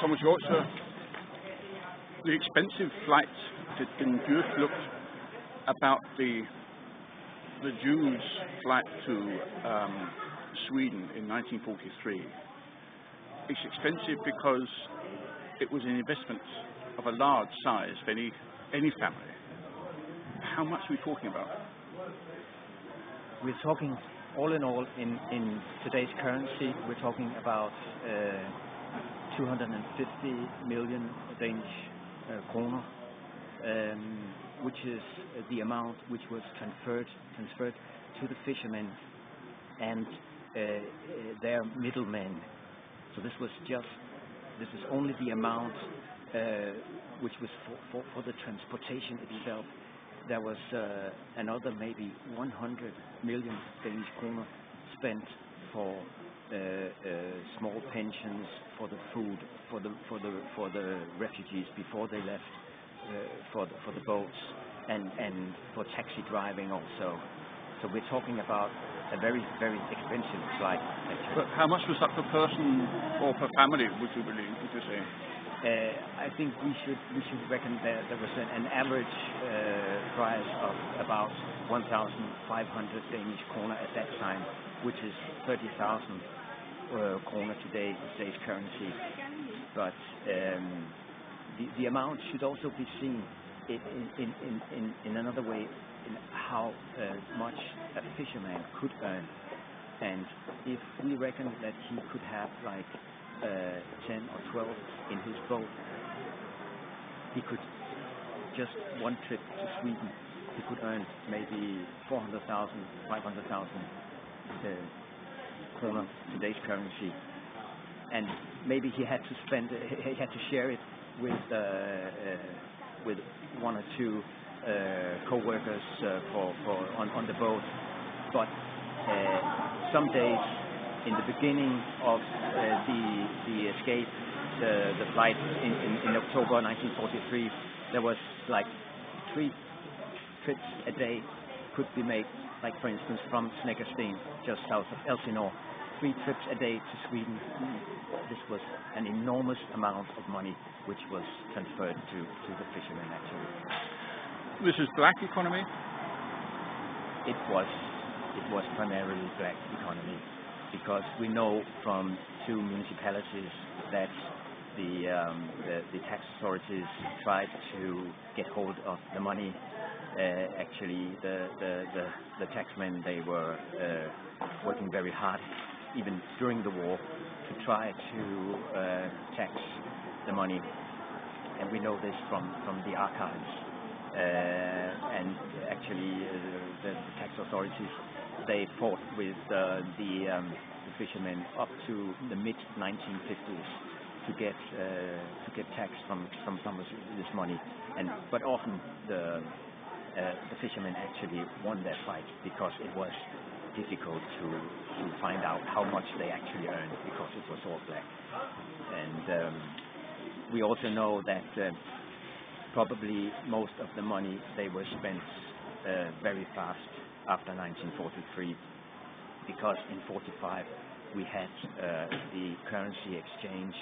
Thomas Hjortsø, the expensive flight in Hjortsø about the Jews' flight to Sweden in 1943. It's expensive because it was an investment of a large size for any family. How much are we talking about? We're talking, all in all, in today's currency, we're talking about 250 million Danish kroner, which is the amount which was transferred to the fishermen and their middlemen. So this is only the amount which was for the transportation itself. There was another maybe 100 million Danish kroner spent for small pensions, for the food, for the refugees before they left, for the boats, and for taxi driving also. So we're talking about a very, very expensive flight. Actually. But how much was that per person or per family? Would you say? I think we should reckon that there was an average price of about 1,500 Danish kroner at that time, which is 30,000 kroner today, today's currency. But the amount should also be seen in another way, in how much a fisherman could earn. And if we reckon that he could have like 10 or 12 in his boat, he could just one trip to Sweden, he could earn maybe 400,000, 500,000 kroner, today's currency. And maybe he had to share it with one or two co-workers on the boat. But some days in the beginning of the escape, the flight in October 1943, there was like 3 trips a day could be made, like for instance from Snekkersten, just south of Elsinore, 3 trips a day to Sweden. This was an enormous amount of money which was transferred to the fishermen actually. This is black economy? It was primarily black economy, because we know from 2 municipalities that the tax authorities tried to get hold of the money. Actually, the taxmen, they were working very hard, even during the war, to try to tax the money, and we know this from the archives. And actually, the tax authorities, they fought with the fishermen up to the mid 1950s to get tax from some of this money, but often the fishermen actually won that fight, because it was difficult to find out how much they actually earned, because it was all black. And we also know that probably most of the money, they were spent very fast after 1943, because in 45 we had the currency exchange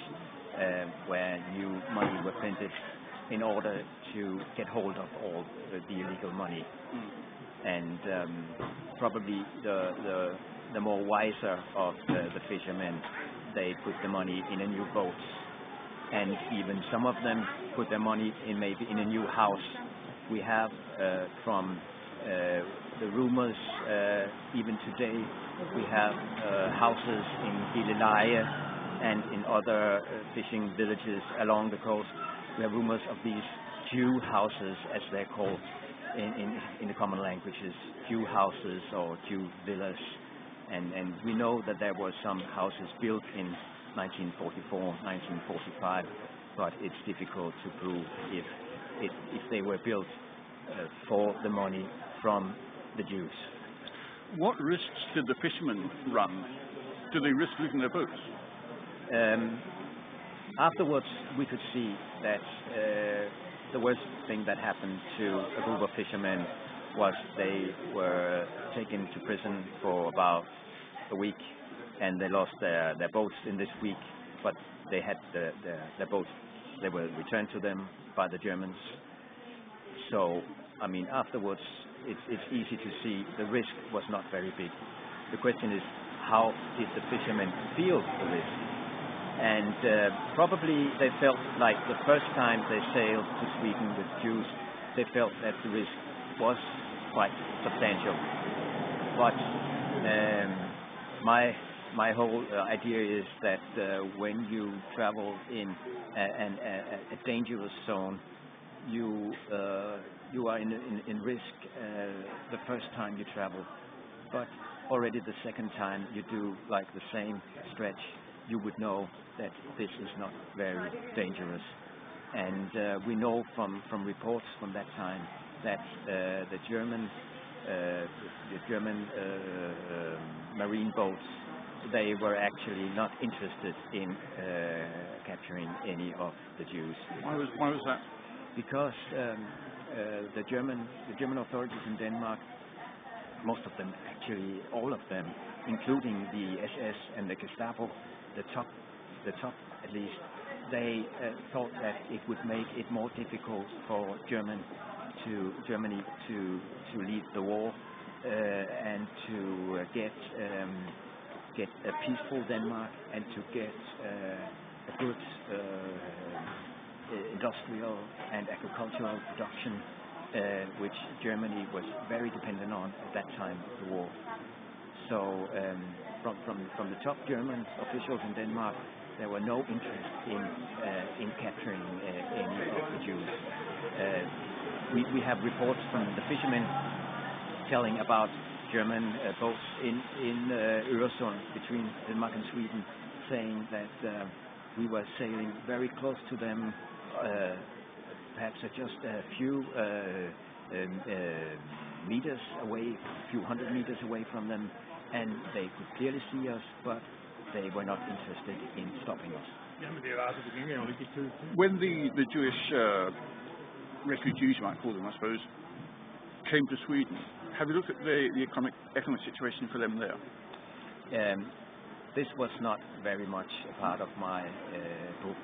where new money were printed in order to get hold of all the illegal money. And probably the more wiser of the fishermen, they put the money in a new boat, and even some of them put their money in maybe in a new house. We have from the rumors, even today, we have houses in Gilleleje and in other fishing villages along the coast. We have rumors of these Jew houses, as they're called in the common languages, Jew houses or Jew villas. And we know that there were some houses built in 1944, 1945, but it's difficult to prove if they were built for the money from the Jews. What risks did the fishermen run? Did they risk losing their boats? Afterwards, we could see that the worst thing that happened to a group of fishermen was they were taken to prison for about a week, and they lost their boats in this week. but they had their boats. They were returned to them by the Germans. So, I mean, afterwards, it's easy to see the risk was not very big. The question is, how did the fishermen feel the risk? And probably they felt like the first time they sailed to Sweden with Jews, they felt that the risk was quite substantial. But my whole idea is that when you travel in a dangerous zone, you are in risk the first time you travel, but already the second time you do like the same stretch, you would know that this is not very dangerous. And we know from reports from that time that the German marine boats, they were actually not interested in capturing any of the Jews. Why was that? Because the German authorities in Denmark, most of them, actually all of them, including the SS and the Gestapo, the top at least, they thought that it would make it more difficult for Germany to lead the war and to get a peaceful Denmark and to get a good industrial and agricultural production, which Germany was very dependent on at that time of the war. So from the top German officials in Denmark, there were no interest in capturing any of the Jews. We have reports from the fishermen telling about German boats in Hjortsø between Denmark and Sweden, saying that we were sailing very close to them, perhaps just a few meters away, a few hundred meters away from them, and they could clearly see us, but they were not interested in stopping us. When the Jewish refugees, you might call them, I suppose, came to Sweden, have you looked at the economic situation for them there? This was not very much a part of my book,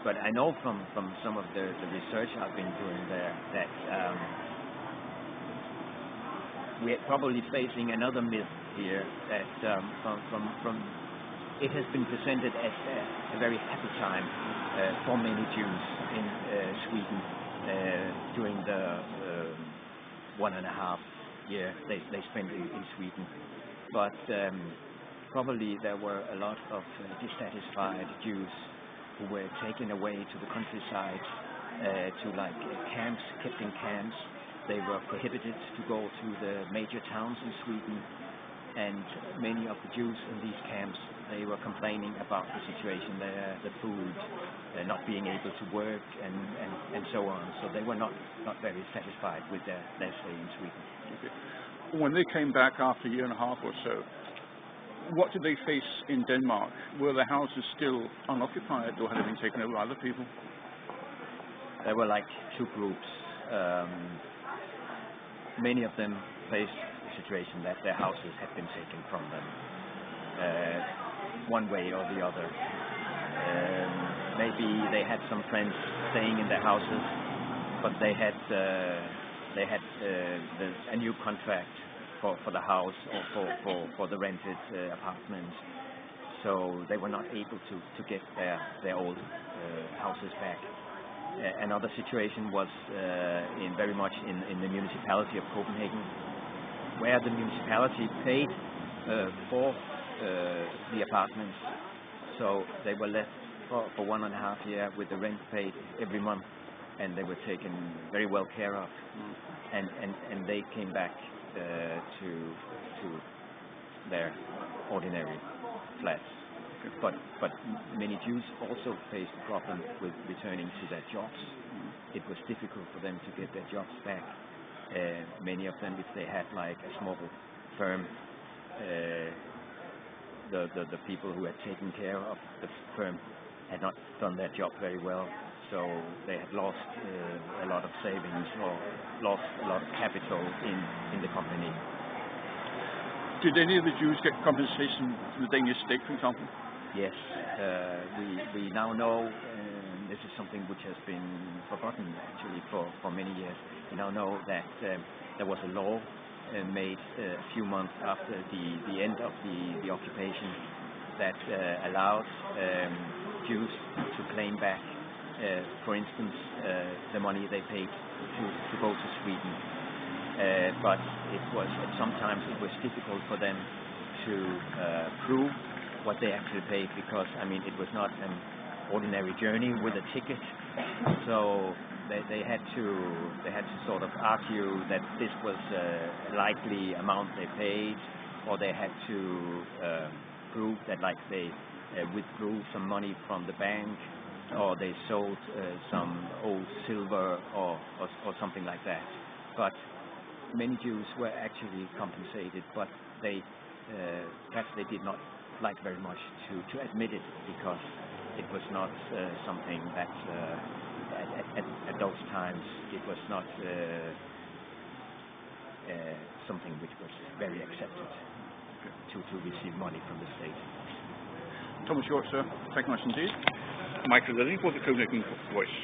but I know from some of the research I've been doing there that we're probably facing another myth here, that from it has been presented as a very happy time for many Jews in Sweden during the 1.5 year they spent in Sweden. But probably there were a lot of dissatisfied Jews who were taken away to the countryside, to like camps, kept in camps. They were prohibited to go to the major towns in Sweden, and many of the Jews in these camps, they were complaining about the situation there, the food, not being able to work, and so on. So they were not very satisfied with their stay in Sweden. Okay. When they came back after a 1.5 years or so, what did they face in Denmark? Were the houses still unoccupied, or had they been taken over by other people? There were like two groups. Many of them faced the situation that their houses had been taken from them, one way or the other. Maybe they had some friends staying in their houses, but they had a new contract for the house or for the rented apartment, so they were not able to get their old houses back. Another situation was very much in the municipality of Copenhagen, where the municipality paid for the apartments, so they were left for 1.5 years with the rent paid every month, and they were taken very well care of, and they came back to their ordinary flats. But many Jews also faced a problem with returning to their jobs. It was difficult for them to get their jobs back. Many of them, if they had like a small firm, the people who had taken care of the firm had not done their job very well, so they had lost a lot of savings or lost a lot of capital in the company. Did any of the Jews get compensation from the Danish state, for example? Yes, we now know, this is something which has been forgotten actually for many years. We now know that there was a law made a few months after the end of the occupation that allowed Jews to claim back, for instance, the money they paid to go to Sweden. But sometimes it was difficult for them to prove what they actually paid, because it was not an ordinary journey with a ticket, so they had to sort of argue that this was a likely amount they paid, or they had to prove that they withdrew some money from the bank, or they sold some old silver or something like that. But many Jews were actually compensated, but perhaps they did not like very much to admit it, because it was not something that at those times it was not something which was very accepted to receive money from the state. Thomas Hjortsø, thank you much indeed. Michael Laine for the Copenhagen Voice.